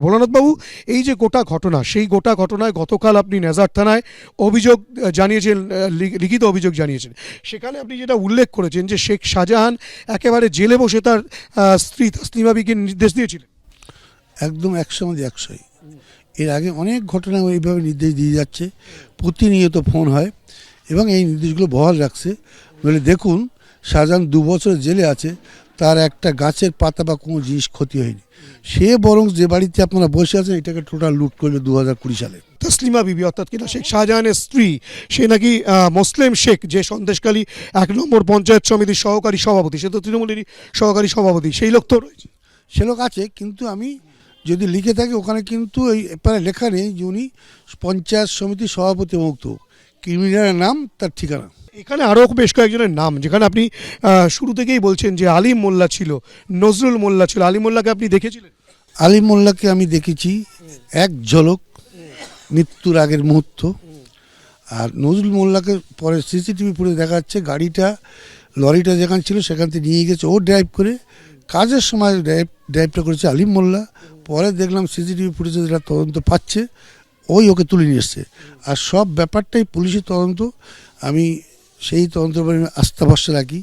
ভোলানাথবাবু, এই যে গোটা ঘটনা, সেই গোটা ঘটনায় গতকাল আপনি নেজার থানায় অভিযোগ জানিয়েছেন, লিখিত অভিযোগ জানিয়েছেন। সেখানে আপনি যেটা উল্লেখ করেছেন যে শেখ শাহজাহান একেবারে জেলে বসে তার স্ত্রী তাসলিমা বিবিকে নির্দেশ দিয়েছিলেন। একদম 100-100। এর আগে অনেক ঘটনা এইভাবে নির্দেশ দিয়ে যাচ্ছে, প্রতিনিয়ত ফোন হয় এবং এই নির্দেশগুলো বহাল রাখছে। বলে দেখুন, শাহজাহান 2 বছর জেলে আছে, তার একটা গাছের পাতা বা কোনো জিনিস ক্ষতি হয়নি। সে বরং যে বাড়িতে আপনারা বসে আছেন এটাকে টোটাল লুট করলো 2020 সালে। তাসলিমা বিবি অর্থাৎ কিনা শেখ শাহজাহানের স্ত্রী, সে নাকি মোসলেম শেখ, যে সন্দেশখালী 1 নম্বর পঞ্চায়েত সমিতির সহকারী সভাপতি, সে তো তৃণমূলেরই সহকারী সভাপতি, সেই লোক তো রয়েছে। সে লোক আছে, কিন্তু আমি যদি লিখে থাকি ওখানে কিন্তু এই ব্যাপারে লেখা নেই যে উনি পঞ্চায়েত সমিতির সভাপতি মুক্ত। ক্রিমিনালের নাম, তার ঠিকানা। এখানে আরও বেশ কয়েকজনের নাম, যেখানে আপনি শুরু থেকেই বলছেন যে আলিম মোল্লা ছিল, নজরুল মোল্লা ছিল। আলিম মোল্লাকে আপনি দেখেছিলেন? আলিম মোল্লাকে আমি দেখেছি এক ঝলক, মৃত্যুর আগের মুহূর্ত। আর নজরুল মোল্লাকে পরে সিসিটিভি ফুটেজ দেখা যাচ্ছে, গাড়িটা লরিটা যেখানে ছিল সেখান থেকে নিয়ে গেছে ও ড্রাইভ করে। কাজের সময় ড্রাইভটা করেছে আলিম মোল্লা। পরে দেখলাম সিসিটিভি ফুটেজে যেটা তদন্ত পাচ্ছে, ওকে তুলে নিয়ে এসছে। আর সব ব্যাপারটাই পুলিশের তদন্ত, আমি সেই তদন্তের উপরে আস্থা ভরসা রাখি।